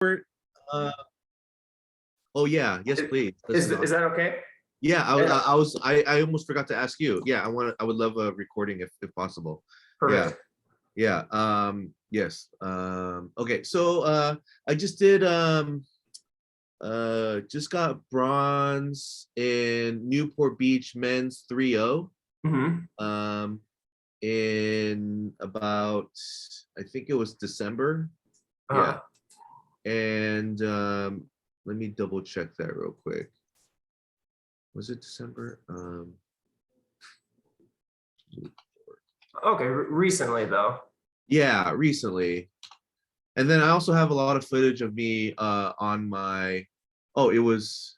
Uh, oh yeah, yes, please. This is Is awesome. that okay? Yeah, I almost forgot to ask you. Yeah, I would love a recording if possible. Yeah, Perfect. yeah. Yes. Okay, so I just got bronze in Newport Beach men's 3-0. Hmm. In about, I think it was December. Yeah. Uh, And let me double check that real quick. Was it December? okay, recently though. Yeah, recently. And then I also have a lot of footage of me on my, oh, it was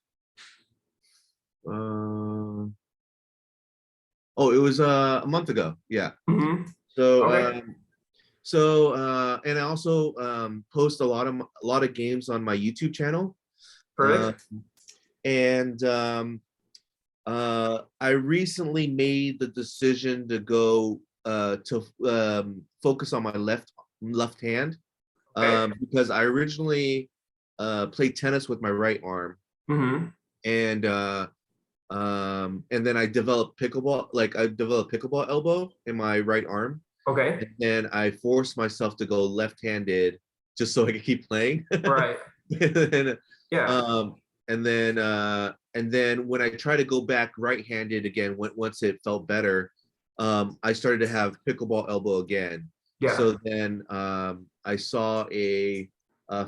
uh a month ago. Yeah. Hmm. So Okay, and I also post a lot of games on my YouTube channel. Uh, perfect. and I recently made the decision to go to focus on my left hand Okay. because I originally played tennis with my right arm, Hmm. and and then I developed pickleball. Like I developed pickleball elbow in my right arm, Okay. and then I forced myself to go left-handed just so I could keep playing. Right. and, Yeah. um, and then when I try to go back right-handed again, once it felt better, I started to have pickleball elbow again. Yeah. So then I saw a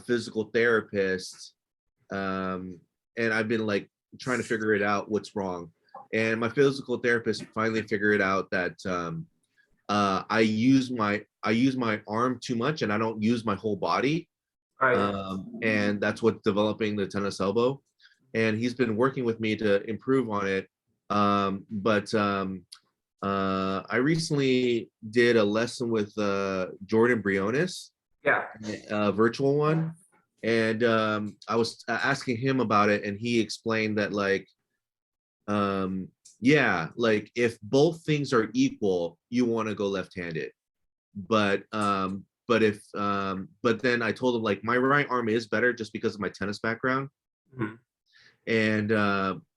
physical therapist, and I've been like trying to figure it out what's wrong. And my physical therapist finally figured out that I use my arm too much and I don't use my whole body, Right. and that's what's developing the tennis elbow. And he's been working with me to improve on it. But I recently did a lesson with Jordan Briones, Yeah. a virtual one, and I was asking him about it, and he explained that like yeah, like if both things are equal, you want to go left-handed. But then I told him like my right arm is better just because of my tennis background. Mhm. And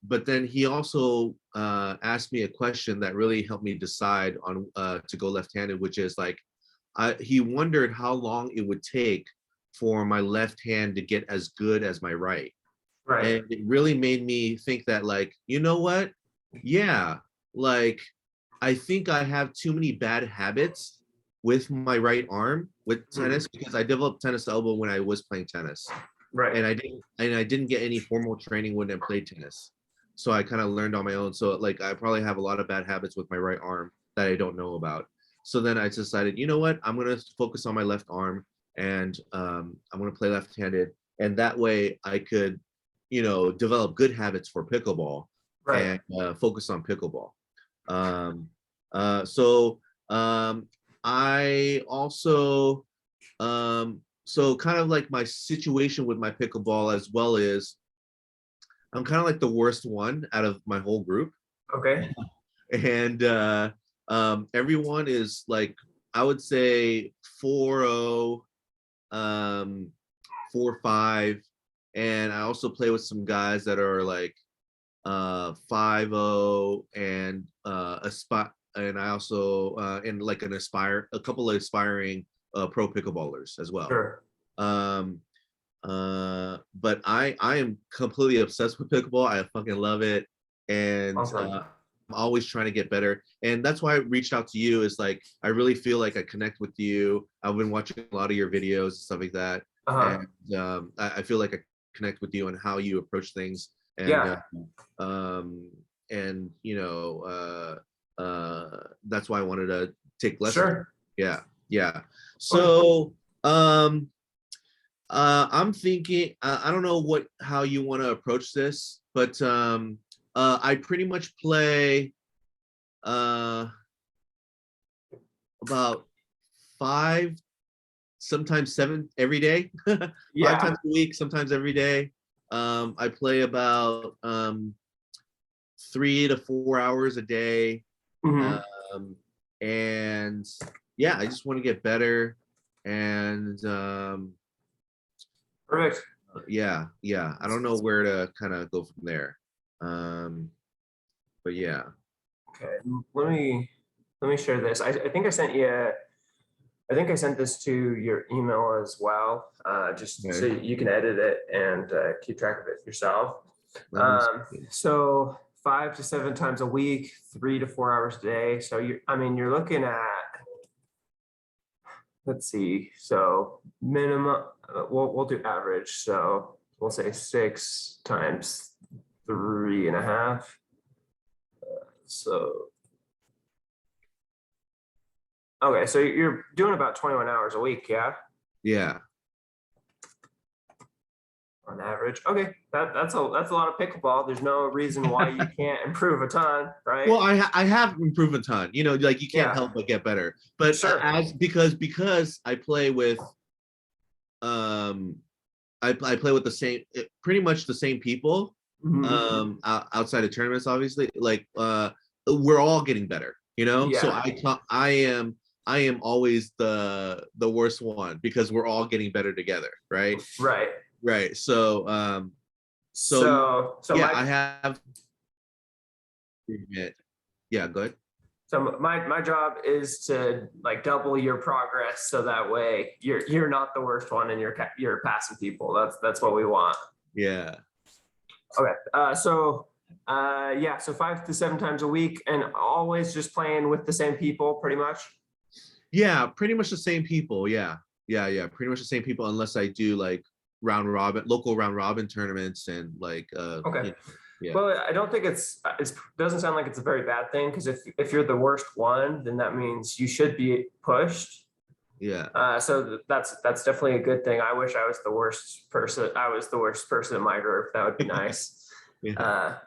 but then he also asked me a question that really helped me decide on to go left-handed, which is like he wondered how long it would take for my left hand to get as good as my right. Right. And it really made me think that like, you know what? Yeah, like I think I have too many bad habits with my right arm with Mhm. tennis because I developed tennis elbow when I was playing tennis. Right. And I didn't get any formal training when I played tennis. So I kind of learned on my own. So like I probably have a lot of bad habits with my right arm that I don't know about. So then I decided, you know what? I'm gonna focus on my left arm, and I'm gonna play left-handed. And that way I could, develop good habits for pickleball Right. and focus on pickleball. Um, so I also so kind of like my situation with my pickleball as well is I'm kind of like the worst one out of my whole group. Okay. And everyone is like, I would say 4-0, 4-5. And I also play with some guys that are like 5-0 and and I also and like a couple of aspiring pro pickleballers as well. Sure. Um, but I am completely obsessed with pickleball. I fucking love it, and Awesome. I'm always trying to get better. And that's why I reached out to you. Is like I really feel like I connect with you. I've been watching a lot of your videos and stuff like that, Uh-huh. and I feel like I connect with you on how you approach things. And Yeah. um, that's why I wanted to take lessons. Sure. Yeah, yeah. Okay. So I'm thinking, I don't know how you want to approach this, but I pretty much play uh, about 5, sometimes 7 every day, 5 Yeah. times a week, sometimes every day. I play about 3 to 4 hours a day, Hmm. um, and yeah, I just want to get better, and Perfect. Yeah, I don't know where to kind of go from there. But yeah. Okay, let me share this. I think I sent you. I think I sent this to your email as well, just so Okay. you can edit it and keep track of it yourself. Let me see. So 5 to 7 times a week, 3 to 4 hours a day. So you're looking at, let's see, so minimum, we'll do average. So we'll say 6 times 3.5. So, okay, so you're doing about 21 hours a week, yeah, Yeah. on average. Okay, that's a lot of pickleball. There's no reason why you can't improve a ton, right? Well, I have improved a ton. You know, like you can't Yeah, help but get better. But sure. because I play with I play with the same pretty much the same people Mhm. outside of tournaments, obviously. Like we're all getting better, you know. So Yeah, I am always the worst one because we're all getting better together, right? right. Right. So So yeah, my I have yeah, good. so my job is to like double your progress, so that way you're not the worst one and you're passing people. That's what we want. Yeah. Okay. Yeah, so 5 to 7 times a week and always just playing with the same people pretty much. Yeah, pretty much the same people. Yeah. Pretty much the same people unless I do like local round robin tournaments and like Okay. you know, yeah. Well, I don't think it doesn't sound like it's a very bad thing, because if you're the worst one, then that means you should be pushed. Yeah. So that's definitely a good thing. I wish I was the worst person. I was the worst person in my group. That would be nice. Yeah.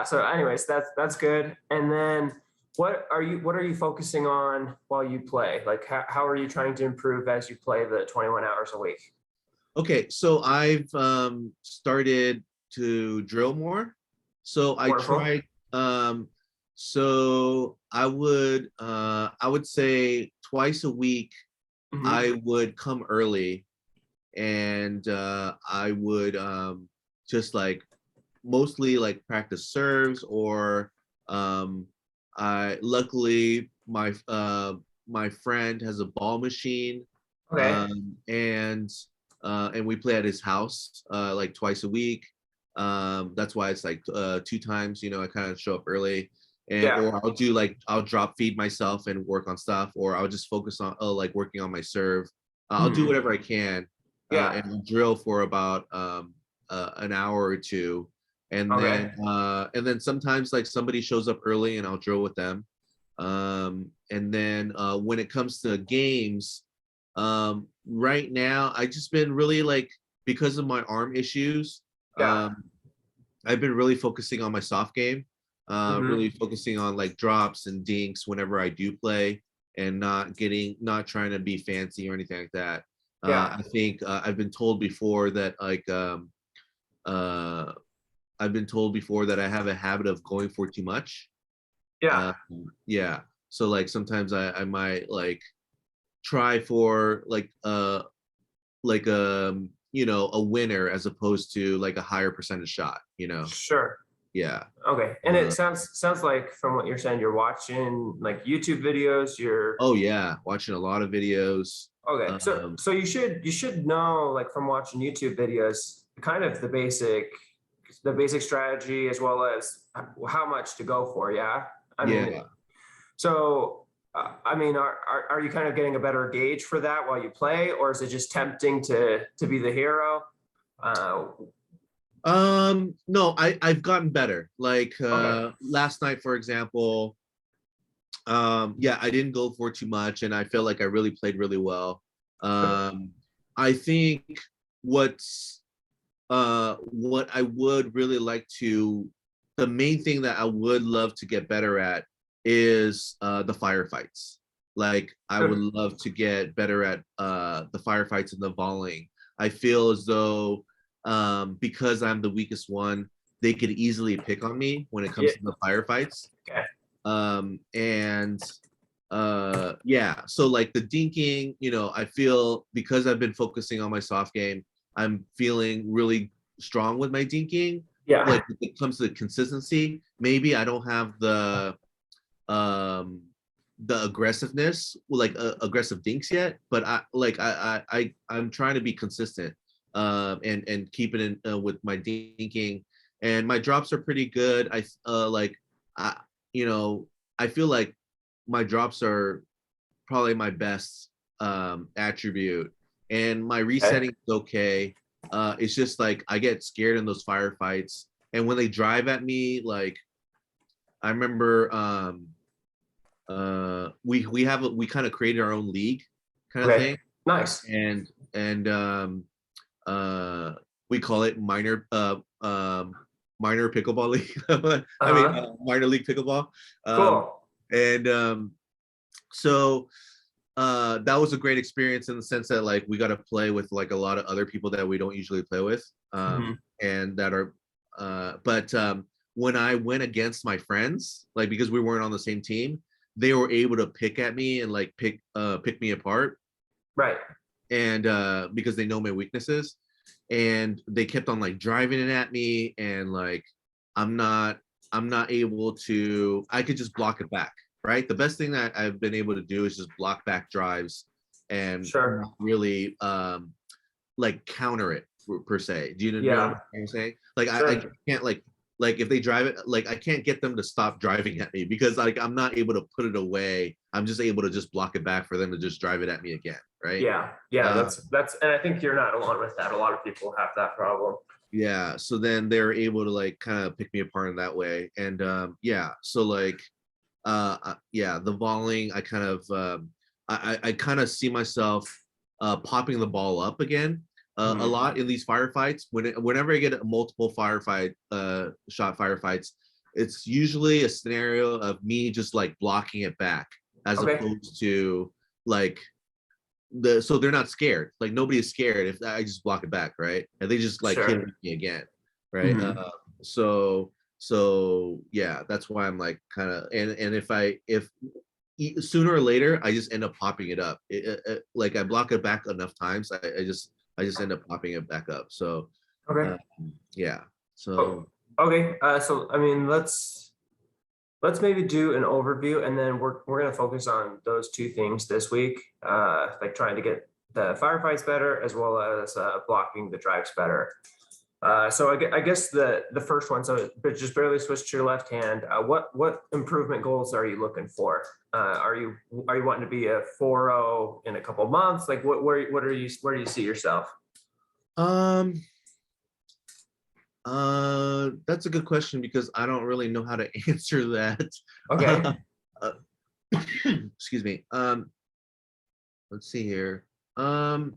So anyways, that's good. And then what are you focusing on while you play? Like how are you trying to improve as you play the 21 hours a week? Okay, so I've started to drill more. So I Wonderful. try so I would say twice a week Hmm. I would come early and I would just like mostly like practice serves or I luckily my friend has a ball machine Okay. and we play at his house like twice a week. That's why it's like 2 times. You know, I kind of show up early, and Yeah. or I'll drop feed myself and work on stuff, or I'll just focus on like working on my serve. I'll do Mhm. whatever I can, Yeah. and I'll drill for about an hour or two, Okay. and then sometimes like somebody shows up early and I'll drill with them. And then when it comes to games, right now I just been really like because of my arm issues, Yeah. I've been really focusing on my soft game, really Hmm. focusing on like drops and dinks whenever I do play, and not trying to be fancy or anything like that. Yeah. I think I've been told before that uh, I've been told before that I have a habit of going for too much. Yeah. Um, yeah. So like sometimes I might like try for like you know a winner as opposed to like a higher percentage shot, you know. Sure. Yeah. Okay. And it uh, sounds like from what you're saying, you're watching like YouTube videos. You're oh yeah, watching a lot of videos. okay. So um so you should know, like, from watching YouTube videos, kind of the basic strategy, as well as how much to go for. Yeah. I mean, yeah. so I mean, are you kind of getting a better gauge for that while you play, or is it just tempting to be the hero? Uh, No, I've gotten better. Like okay. last night for example, yeah, I didn't go for too much and I feel like I really played really well. I think what's what I would really like to the main thing that I would love to get better at is the firefights. Like I would Good. love to get better at the firefights and the volleying. I feel as though because I'm the weakest one, they could easily pick on me when it Yeah. comes to the firefights. Okay. And yeah, so like the dinking, you know, I feel because I've been focusing on my soft game, I'm feeling really strong with my dinking. Yeah. Like when it comes to the consistency, maybe I don't have um the aggressiveness, like aggressive dinks yet, but I'm trying to be consistent, and keep it in with my dinking, and my drops are pretty good. I you know I feel like my drops are probably my best attribute, and my Okay. resetting is okay. It's just like I get scared in those firefights, and when they drive at me, like I remember we kind of created our own league kind of Okay. thing, Nice. and uh we call it minor pickleball league. I mean Uh-huh. minor league pickleball. um Cool. and so that was a great experience in the sense that like we got to play with like a lot of other people that we don't usually play with, Mhm. and that are but when I went against my friends, like because we weren't on the same team, they were able to pick at me and like pick me apart, Right. and because they know my weaknesses, and they kept on like driving it at me, and like i'm not I'm not able to, I could just block it back, right? The best thing that I've been able to do is just block back drives and Sure. not really like counter it per se. Do you know what Yeah. I'm saying? Like I Sure. can't like if they drive it, like I can't get them to stop driving at me because like I'm not able to put it away. I'm just able to just block it back for them to just drive it at me again, right? Yeah. Yeah. Uh, And I think you're not alone with that. A lot of people have that problem. yeah. So then they're able to like kind of pick me apart in that way, and yeah. So like yeah, the volleying, I kind of I kind of see myself popping the ball up again a Mhm. lot in these firefights. Whenever I get a multiple firefight shot firefights, it's usually a scenario of me just like blocking it back as Okay. opposed to like so they're not scared. Like nobody is scared if I just block it back, right? And they just like hit Sure. me again, right? Mhm. So so yeah, that's why I'm like kind of, and if sooner or later I just end up popping it up. Like I block it back enough times, I just end up popping it back up. So Okay. um, yeah. Oh, So okay. So I mean, let's maybe do an overview, and then we're gonna focus on those two things this week, like trying to get the firefights better as well as blocking the drives better. So I guess the first one, so but just barely switch to your left hand. What improvement goals are you looking for? Are you wanting to be a 4.0 in a couple months? Like what are you, where do you see yourself? um that's a good question because I don't really know how to answer that. Okay. Uh, excuse me. Let's see here. Um,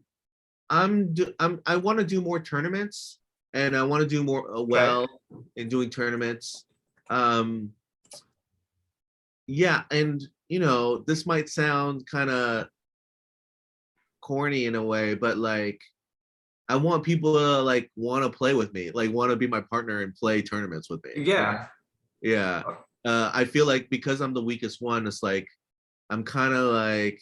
I want to do more tournaments, and I want to do more Okay. well in doing tournaments. Um, yeah, and this might sound kind of corny in a way, but like I want people to like want to play with me, like want to be my partner and play tournaments with me. Yeah. Yeah. I feel like because I'm the weakest one, it's like I'm kind of like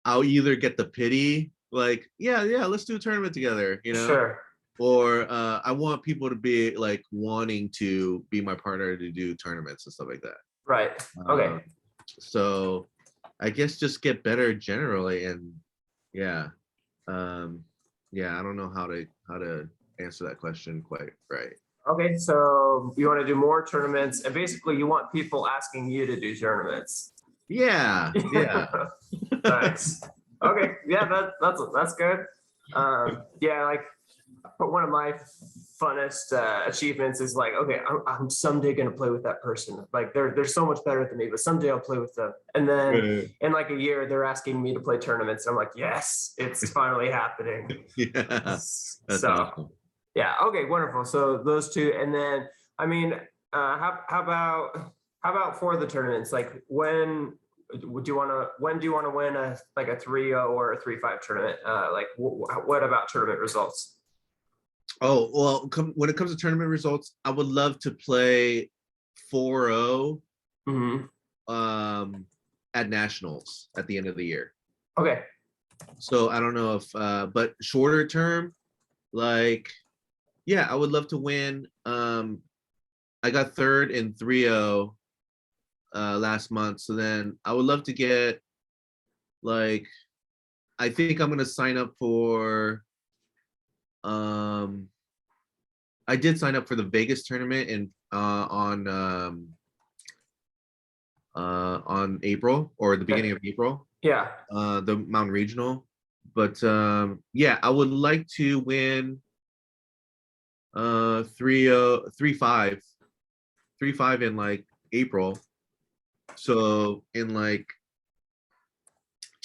I'll either get the pity, like, yeah, yeah, let's do a tournament together, Sure. or I want people to be like wanting to be my partner to do tournaments and stuff like that. Right. Okay. Um, so I guess just get better generally, and yeah, um, yeah, I don't know how to answer that question quite right. Okay. So you want to do more tournaments, and basically you want people asking you to do tournaments. Yeah, yeah. Nice. Okay. Yeah, that's good. Yeah, like, but one of my funnest achievements is like, okay, I'm someday gonna play with that person. Like they're so much better than me, but someday I'll play with them. And then Right. in like a year, they're asking me to play tournaments. I'm like, yes, it's finally happening. Yeah, that's So awesome. yeah, okay, wonderful. So those two, and then I mean, how about for the tournaments? Like when do you want to win a like a 3.0 or a 3.5 tournament? Like what about tournament results? Oh, well, when it comes to tournament results, I would love to play 4-0 Hmm. um at nationals at the end of the year. Okay. So I don't know if but shorter term, like, yeah, I would love to win. I got third in 3-0 last month. So then I would love to get like, I think I'm gonna sign up for I did sign up for the Vegas tournament in on April or the beginning of April, Yeah. the Mountain Regional. But yeah, I would like to win 3-0, 3-5, 3-5 in like April. So in like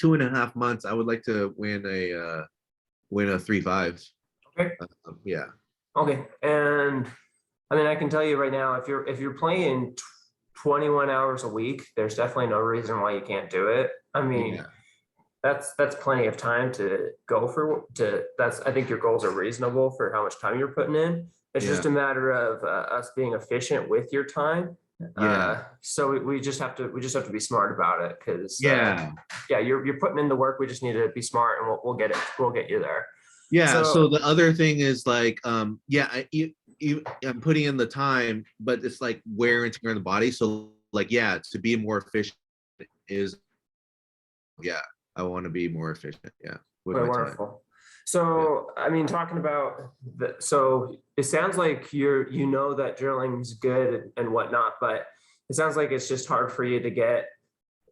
2.5 months, I would like to win a 3-5. Okay. Yeah. Okay. And I mean, I can tell you right now, if you're playing 21 hours a week, there's definitely no reason why you can't do it. I mean, Yeah. that's plenty of time to go for to that's I think your goals are reasonable for how much time you're putting in. It's Yeah. just a matter of us being efficient with your time. Yeah. So we just have to be smart about it because Yeah. yeah, you're putting in the work. We just need to be smart and we'll get it. We'll get you there. Yeah. So So the other thing is like, yeah, I'm putting in the time, but it's like wear and tear on the body. So like, yeah, to be more efficient is, yeah, I want to be more efficient. Yeah, with okay, my time. wonderful. Yeah. So I mean, talking about so it sounds like you know that drilling's good and whatnot, but it sounds like it's just hard for you to get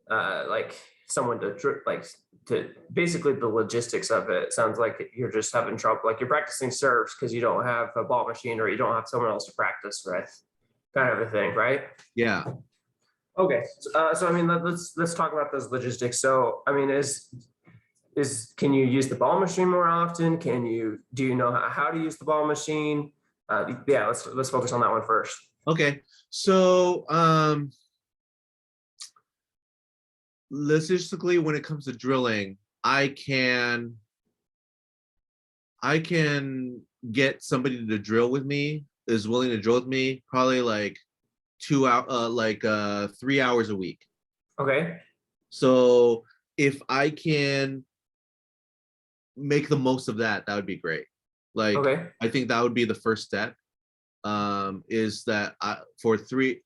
like someone to like to basically the logistics of it. It sounds like you're just having trouble, like you're practicing serves because you don't have a ball machine or you don't have someone else to practice with, kind of a thing, right? Yeah. Okay, so I mean, let's talk about those logistics. So I mean, can you use the ball machine more often? Do you know how to use the ball machine? Yeah, let's focus on that one first. Okay. So logistically, when it comes to drilling, I can get somebody to drill with me, is willing to drill with me, probably like 3 hours a week. Okay. So if I can make the most of that, that would be great. Like, Okay. I think that would be the first step. Is that for 3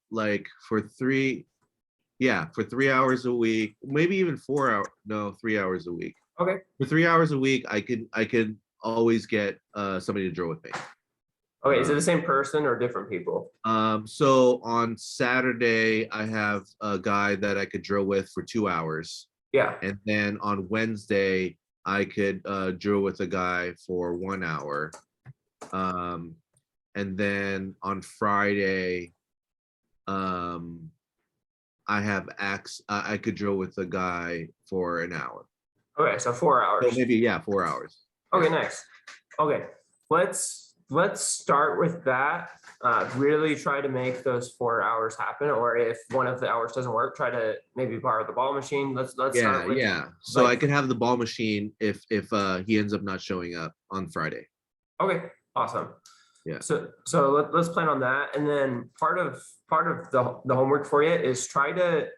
hours a week, maybe even 4 hours, no, 3 hours a week. Okay. For 3 hours a week, I could always get somebody to drill with me. Okay. Is it the same person or different people? So on Saturday, I have a guy that I could drill with for 2 hours. Yeah. And then on Wednesday, I could drill with a guy for 1 hour. And then on Friday, I could drill with a guy for an hour. Okay, so 4 hours. So maybe, yeah, 4 hours. Okay, Yeah. nice. Okay, let's start with that. Really try to make those 4 hours happen, or if one of the hours doesn't work, try to maybe borrow the ball machine. Let's Yeah, start with yeah. So like, I could have the ball machine if he ends up not showing up on Friday. okay, awesome. Yeah. So let's plan on that, and then part of the homework for you is try to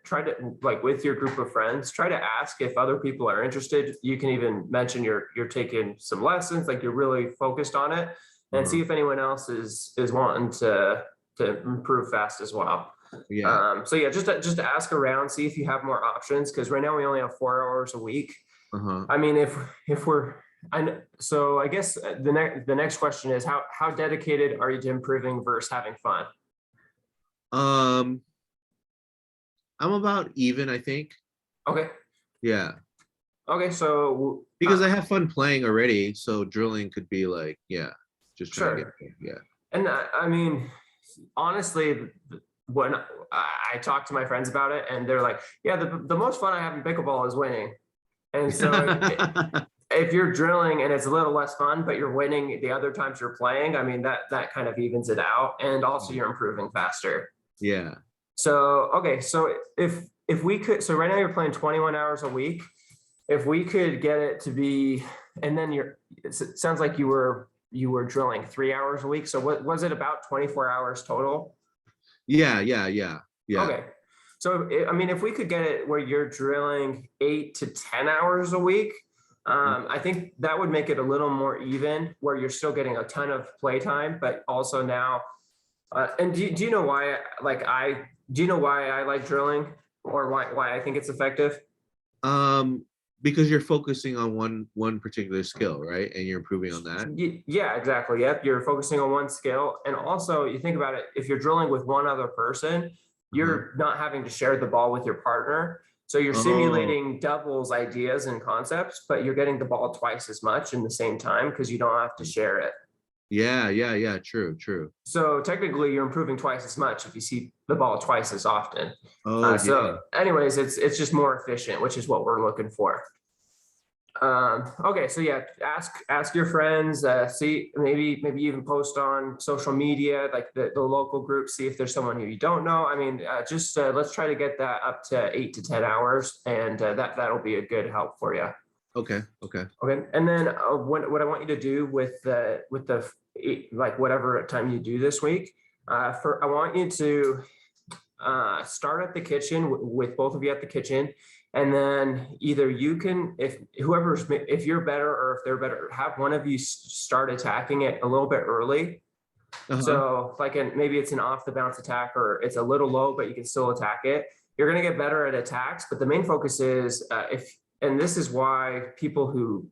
like with your group of friends, try to ask if other people are interested. You can even mention you're taking some lessons, like you're really focused on it, and see if anyone else is wanting to improve fast as well. Yeah. So yeah, just to ask around, see if you have more options, because right now we only have 4 hours a week. I mean, if we're so I guess the next question is how dedicated are you to improving versus having fun? I'm about even, I think. Okay. Yeah. Okay, so Because I have fun playing already, so drilling could be like, yeah, just trying to get, yeah. And I mean, honestly, when I talk to my friends about it, and they're like, yeah, the most fun I have in pickleball is winning. And so if you're drilling and it's a little less fun, but you're winning the other times you're playing, I mean, that kind of evens it out. And also you're improving faster. Yeah. So, okay. So if we could, so right now you're playing 21 hours a week. If we could get it to be, and then it sounds like you were drilling 3 hours a week. So what was it, about 24 hours total? Yeah. Okay. So, I mean, if we could get it where you're drilling 8 to 10 hours a week, I think that would make it a little more even, where you're still getting a ton of play time, but also now. And do you know why? Do you know why I like drilling, or why I think it's effective? Um, because you're focusing on one particular skill, right? And you're improving on that. Yeah, exactly. Yep. You're focusing on one skill. And also, you think about it, if you're drilling with one other person, Uh-huh. you're not having to share the ball with your partner. So you're Oh, simulating doubles ideas and concepts, but you're getting the ball twice as much in the same time because you don't have to share it. yeah, yeah, yeah. True, true. So technically, you're improving twice as much if you see the ball twice as often. Oh, yeah. So, anyways, it's just more efficient, which is what we're looking for. Okay, so yeah, ask your friends, see, maybe even post on social media, like the local group, see if there's someone who you don't know. I mean, just let's try to get that up to 8 to 10 hours, and that'll be a good help for you. Okay, okay. Okay, and then what I want you to do with the like whatever time you do this week, I want you to start at the kitchen with both of you at the kitchen, and then either you can, if you're better or if they're better, have one of you start attacking it a little bit early. Uh-huh. So like maybe it's an off the bounce attack, or it's a little low, but you can still attack it. You're going to get better at attacks, but the main focus is and this is why people who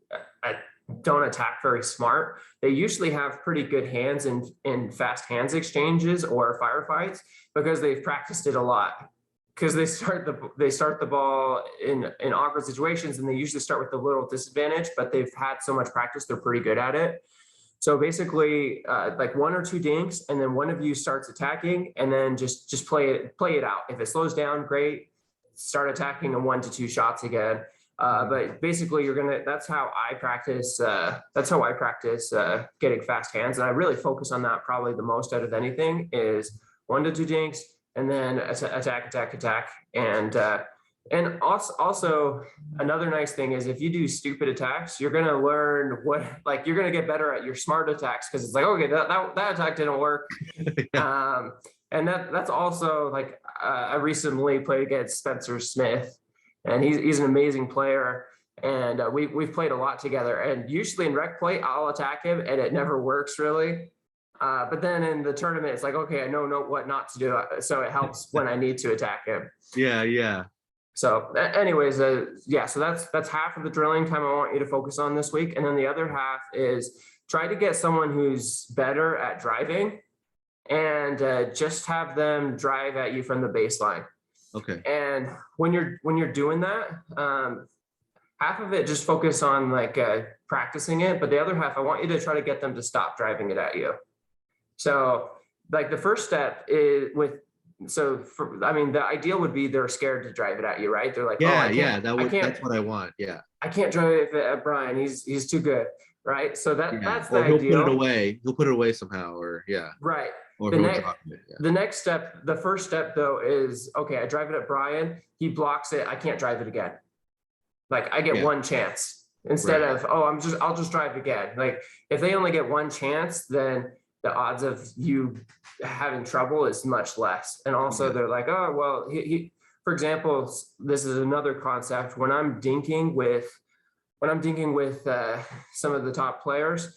don't attack very smart, they usually have pretty good hands in fast hands exchanges or firefights, because they've practiced it a lot. Because they start the ball in awkward situations, and they usually start with a little disadvantage, but they've had so much practice, they're pretty good at it. So basically, like 1 or 2 dinks, and then one of you starts attacking, and then just play it out. If it slows down, great. Start attacking in 1 to 2 shots again. But basically, that's how I practice. Getting fast hands, and I really focus on that probably the most out of anything. Is 1 to 2 dinks, and then attack, and also another nice thing is, if you do stupid attacks, you're gonna learn you're gonna get better at your smart attacks, because it's like, okay, that attack didn't work. Yeah. And that's also like, I recently played against Spencer Smith, and he's an amazing player. And we've played a lot together. And usually in rec play, I'll attack him, and it never works really. But then in the tournament, it's like, okay, I know what not to do, so it helps when I need to attack him. Yeah, yeah. So, anyways, yeah. So that's half of the drilling time I want you to focus on this week, and then the other half is try to get someone who's better at driving, and just have them drive at you from the baseline. Okay. And when you're doing that, half of it just focus on like practicing it, but the other half, I want you to try to get them to stop driving it at you. So like the first step is I mean, the ideal would be they're scared to drive it at you, right? They're like, Yeah, oh, yeah. That's what I want. Yeah. I can't drive it at Bryan. He's too good, right? So Yeah. that's the Or he'll put it ideal. away. He'll put it away somehow, or yeah. Right. Or The he'll next drop it. Yeah. the next step, the first step though, is okay, I drive it at Bryan, he blocks it, I can't drive it again. Like I get Yeah. one chance instead Right. of, oh, I'll just drive again. Like if they only get one chance, then the odds of you having trouble is much less. And also Yeah. they're like, oh, well, for example, this is another concept. When I'm dinking with some of the top players,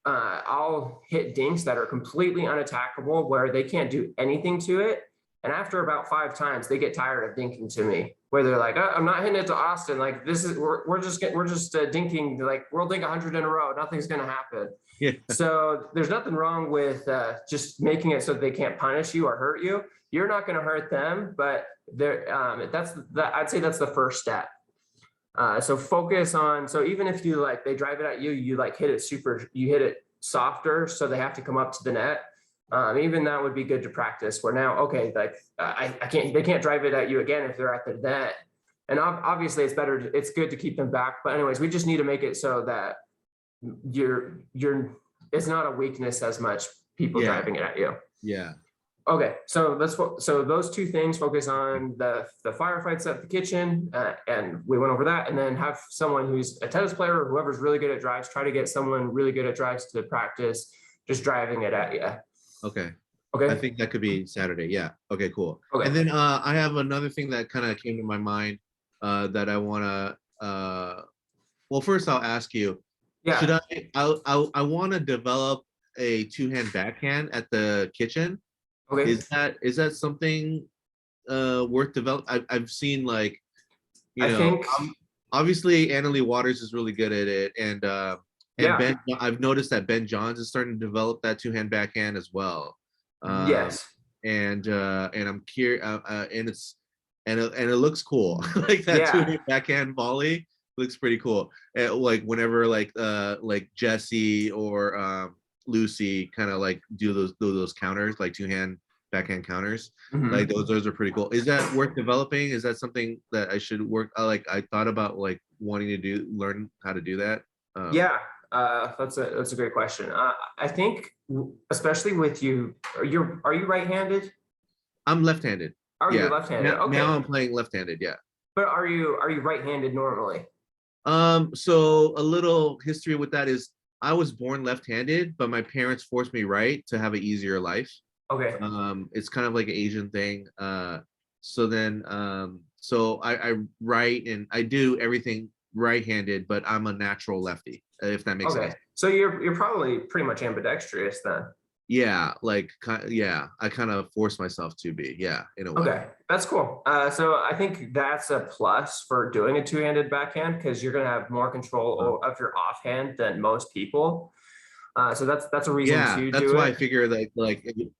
I'll hit dinks that are completely unattackable, where they can't do anything to it. And after about 5 times, they get tired of dinking to me, where they're like, oh, I'm not hitting it to Austin. Like this is, we're just dinking, like we'll dink 100 in a row. Nothing's going to happen. Yeah. So there's nothing wrong with just making it so they can't punish you or hurt you. You're not going to hurt them, but I'd say that's the first step. So focus on, so even if you they drive it at you, you hit it softer, so they have to come up to the net. Even that would be good to practice, where now, okay, they can't drive it at you again if they're at the net. And obviously it's good to keep them back. But anyways, we just need to make it so that it's not a weakness as much, people driving it at you. Yeah. Okay, so those 2 things, focus on the firefights at the kitchen, and we went over that, and then have someone who's a tennis player or whoever's really good at drives, try to get someone really good at drives to practice just driving it at you. Okay. Okay. I think that could be Saturday. Yeah. Okay, cool. Okay. And then I have another thing that kind of came to my mind that I want to Well, first I'll ask you, should Yeah. I want to develop a two-hand backhand at the kitchen. Okay. Is that something worth develop? I've seen like, I think, obviously Annalie Waters is really good at it, and yeah. Ben, I've noticed that Ben Johns is starting to develop that two-hand backhand as well. Yes. And I'm curious, and it looks cool. Like that Yeah. two-hand backhand volley looks pretty cool. And like whenever like Jesse or Lucy kind of like do those counters, like two-hand backhand counters, like Mhm. those are pretty cool. Is that worth developing? Is that something that I should work? Like I thought about like wanting to learn how to do that. Yeah. That's a great question. I think, especially with you, are you right-handed? I'm left-handed. Are you Yeah. left-handed? Now Okay. I'm playing left-handed. Yeah. But are you right-handed normally? So a little history with that is I was born left-handed, but my parents forced me right to have an easier life. Okay. It's kind of like an Asian thing. So I write and I do everything right-handed, but I'm a natural lefty, if that makes Okay. sense. So you're probably pretty much ambidextrous then. Yeah, like yeah, I kind of force myself to be, yeah, in a way. Okay, that's cool. So I think that's a plus for doing a two-handed backhand because you're going to have more control of your offhand than most people. So that's a reason Yeah, to that's do why I it. figure that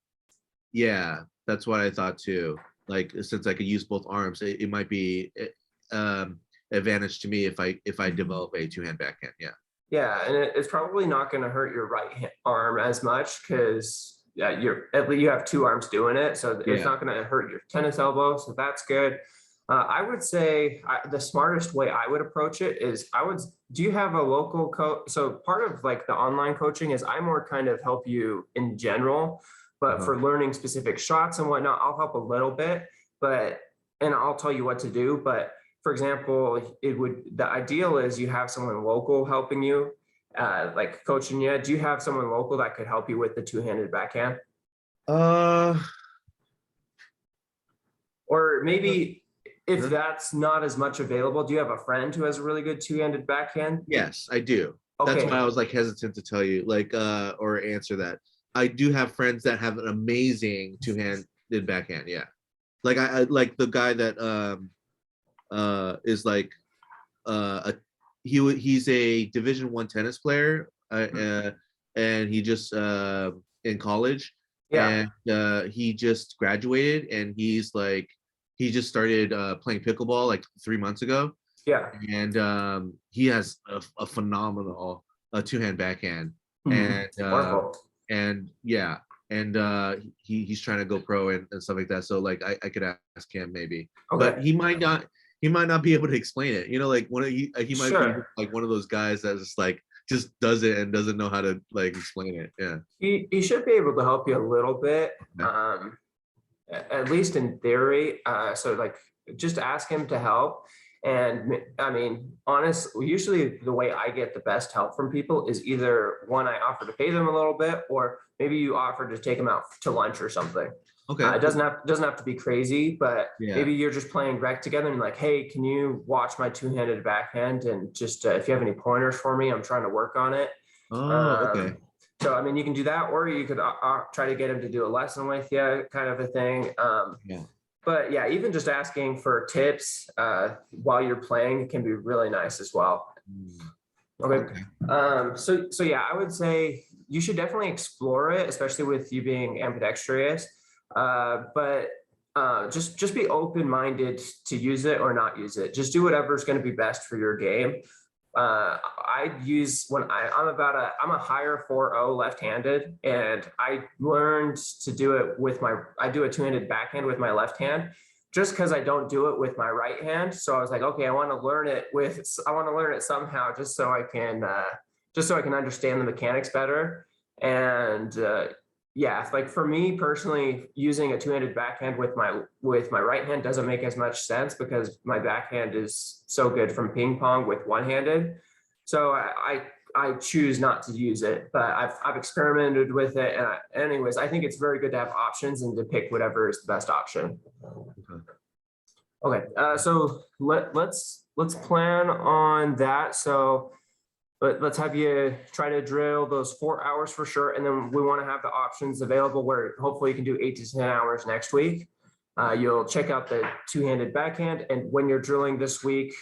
yeah, that's what I thought too. Like since I could use both arms, it might be advantage to me if I develop a two-hand backhand. Yeah. Yeah, and it's probably not going to hurt your arm as much because you're at least you have two arms doing it, so it's Yeah. not going to hurt your tennis elbow. So that's good. I would say the smartest way I would approach it is I would. Do you have a local coach? So part of like the online coaching is I more kind of help you in general, but Uh-huh. for learning specific shots and whatnot, I'll help a little bit, but and I'll tell you what to do, but for example, the ideal is you have someone local helping you, like coaching you. Do you have someone local that could help you with the two-handed backhand? Uh, Or maybe if huh? that's not as much available, do you have a friend who has a really good two-handed backhand? Yes, I do. That's why I Okay. was like hesitant to tell you, like, or answer that. I do have friends that have an amazing two-handed backhand. Yeah, like I like the guy that is like a he's a Division 1 tennis player, and he just in college, Yeah. and he just graduated, and he just started playing pickleball like 3 months ago, Yeah. and he has a phenomenal two-hand backhand, Mhm. and Wonderful. yeah, and he's trying to go pro and stuff like that. So like I could ask him maybe, but Okay. he might not be able to explain it. You know, like he might be Sure. like one of those guys that just does it and doesn't know how to like explain it. Yeah. He should be able to help you a little bit. Okay. At least in theory. So like just ask him to help. And I mean, honest, usually the way I get the best help from people is either one, I offer to pay them a little bit, or maybe you offer to take them out to lunch or something. Okay. It doesn't have to be crazy, but Yeah. maybe you're just playing rec together and like, hey, can you watch my two-handed backhand and just if you have any pointers for me, I'm trying to work on it. Oh, okay. Um, so I mean, you can do that, or you could try to get him to do a lesson with you, kind of a thing. Yeah. But yeah, even just asking for tips while you're playing can be really nice as well. Mm, Okay. okay. So yeah, I would say you should definitely explore it, especially with you being ambidextrous. But just be open minded to use it or not use it. Just do whatever's going to be best for your game. I use I'm a higher 4-0 left-handed, and I learned to do it I do a two-handed backhand with my left hand just because I don't do it with my right hand. So I was like, okay, I want to learn it somehow just so I can understand the mechanics better. And yeah, like for me personally, using a two-handed backhand with my right hand doesn't make as much sense because my backhand is so good from ping pong with one-handed. So I choose not to use it, but I've experimented with it. And anyways, I think it's very good to have options and to pick whatever is the best option. Okay. Okay, so let's let's plan on that. So let's have you try to drill those 4 hours for sure. And then we want to have the options available where hopefully you can do 8 to 10 hours next week. You'll check out the two-handed backhand. And when you're drilling this week,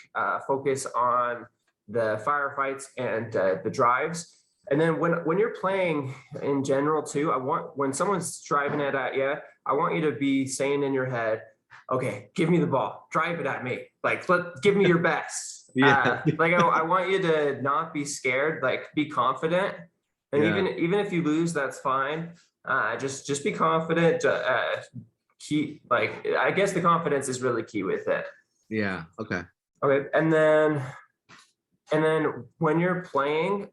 focus on the firefights and the drives. And then when you're playing in general too, when someone's driving it at you, I want you to be saying in your head, okay, give me the ball, drive it at me. Like, give me your best. Yeah. Like I want you to not be scared, like be confident. And even if you lose, that's fine. Just be confident. Keep, like, I guess the confidence is really key with it. Yeah. Okay. Okay. And then when you're playing,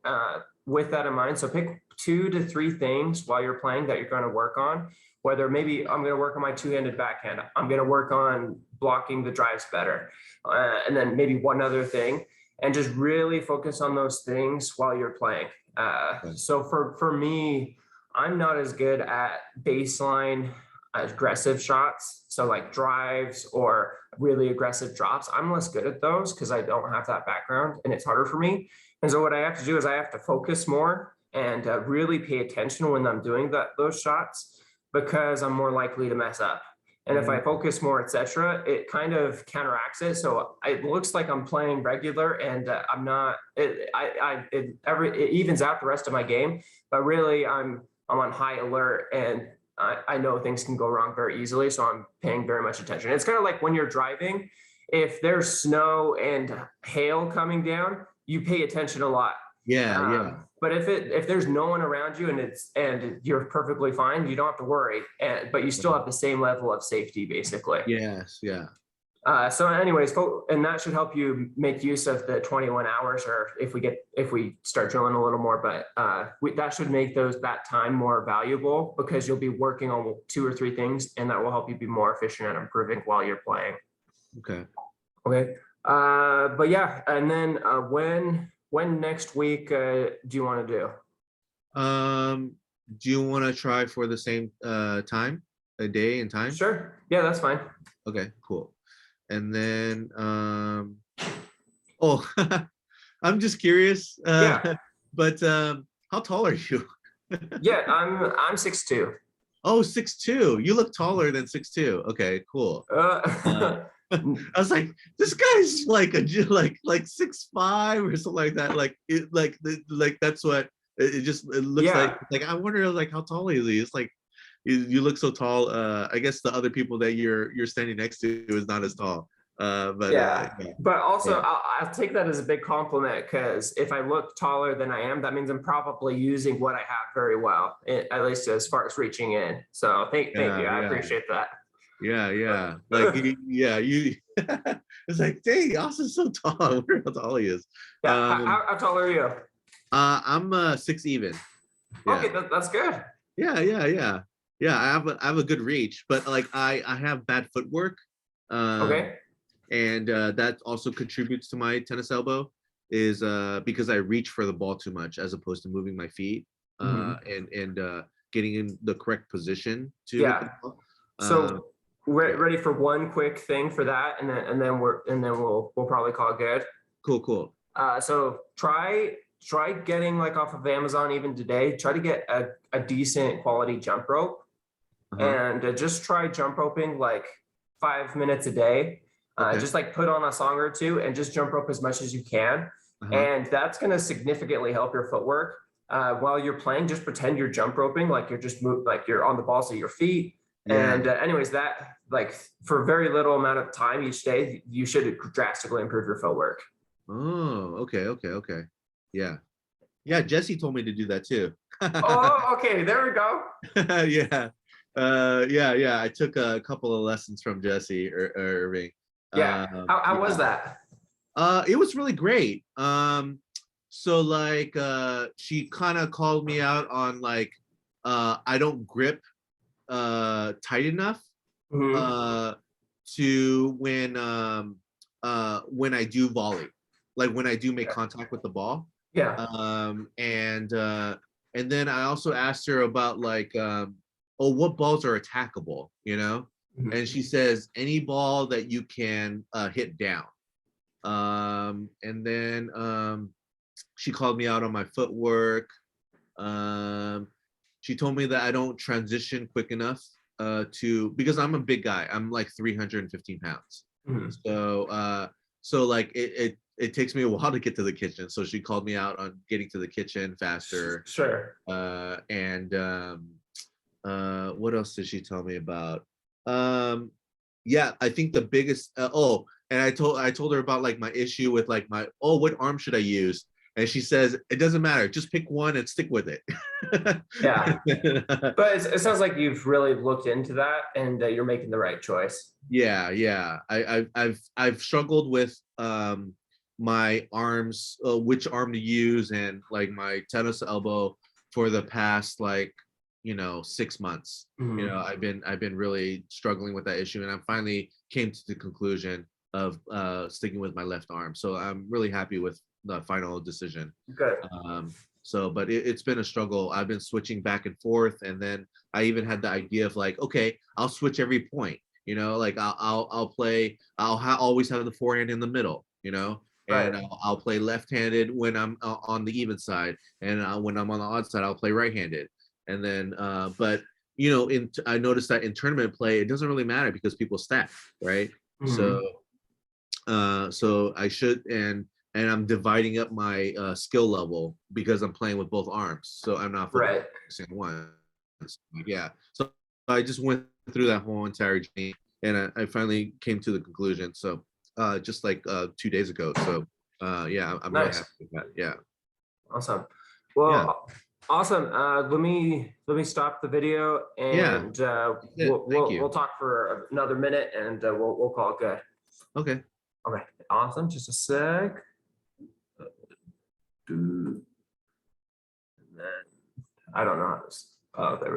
with that in mind, so pick 2 to 3 things while you're playing that you're going to work on. Whether maybe I'm going to work on my two-handed backhand, I'm going to work on blocking the drives better, and then maybe one other thing, and just really focus on those things while you're playing. So for me, I'm not as good at baseline aggressive shots, so like drives or really aggressive drops. I'm less good at those because I don't have that background, and it's harder for me. And so what I have to do is I have to focus more and really pay attention when I'm doing those shots, because I'm more likely to mess up. And if I focus more, etc., it kind of counteracts it. So it looks like I'm playing regular, and I'm not. It evens out the rest of my game, but really I'm on high alert, and I know things can go wrong very easily. So I'm paying very much attention. It's kind of like when you're driving, if there's snow and hail coming down, you pay attention a lot. Yeah. But if there's no one around you and you're perfectly fine, you don't have to worry. But you still have the same level of safety, basically. Yes. Yeah. So anyways, and that should help you make use of the 21 hours, or if we start drilling a little more, but that should make that time more valuable, because you'll be working on 2 or 3 things, and that will help you be more efficient at improving while you're playing. Okay. But yeah, and then when next week do you want to do? Do you want to try for the same time, a day and time? Sure. Yeah, that's fine. Okay, cool. And then I'm just curious. Yeah. But how tall are you? Yeah, I'm 6'2". Oh, 6'2". You look taller than 6'2". Okay, cool. I was like, this guy's like like 6'5" or something like that. Like that's what it looks like. I wonder like how tall is he? It's like you look so tall. I guess the other people that you're standing next to is not as tall. But also I'll take that as a big compliment, because if I look taller than I am, that means I'm probably using what I have very well, at least as far as reaching in. So thank you. I appreciate that. Yeah. Like you it's like, dang, Austin's so tall. I wonder how tall he is. How tall are you? I'm 6 even. Yeah. Okay, that's good. Yeah. I have a good reach, but like I have bad footwork. Okay. And that also contributes to my tennis elbow, is because I reach for the ball too much as opposed to moving my feet and getting in the correct position to hit the ball. So we're ready for one quick thing for that, and then we'll probably call it good. Cool. So try getting, like, off of Amazon even today. Try to get a decent quality jump rope, and just try jump roping like 5 minutes a day. Just like put on a song or 2 and just jump rope as much as you can, and that's going to significantly help your footwork. While you're playing, just pretend you're jump roping, like like you're on the balls of your feet. And anyways, that, like, for very little amount of time each day, you should drastically improve your footwork. Oh, okay. Yeah. Jesse told me to do that too. Oh, okay. There we go. Yeah. I took a couple of lessons from Jesse Irving. Yeah. How was that? It was really great. So like she kind of called me out on like I don't grip tight enough to when I do volley, like when I do make contact with the ball. And then I also asked her about like what balls are attackable, and she says any ball that you can hit down. And then she called me out on my footwork. She told me that I don't transition quick enough because I'm a big guy. I'm like 315 pounds. So like it takes me a while to get to the kitchen. So she called me out on getting to the kitchen faster. Sure. And what else did she tell me about? Yeah, I think the biggest and I told her about like my issue with like what arm should I use? And she says, it doesn't matter, just pick one and stick with it. Yeah. But it sounds like you've really looked into that and you're making the right choice. Yeah. I've struggled with my arms, which arm to use, and like my tennis elbow for the past 6 months. I've been really struggling with that issue, and I finally came to the conclusion of sticking with my left arm. So I'm really happy with the final decision. Good. But it's been a struggle. I've been switching back and forth, and then I even had the idea of like, okay, I'll switch every point. Like I'll play. Always have the forehand in the middle. And Right. I'll play left-handed when I'm on the even side, and when I'm on the odd side, I'll play right-handed. And then, but I noticed that in tournament play, it doesn't really matter because people stack, right? So I should, and I'm dividing up my skill level because I'm playing with both arms, so I'm not focusing on one. Yeah, so I just went through that whole entire journey, and I finally came to the conclusion. So just like 2 days ago. So yeah, I'm really happy with that. Yeah. Awesome. Well, awesome. Let me stop the video, and we'll talk for another minute, and we'll call it good. Okay. Okay. Awesome. Just a sec. And then I don't know how to. Oh, there we go.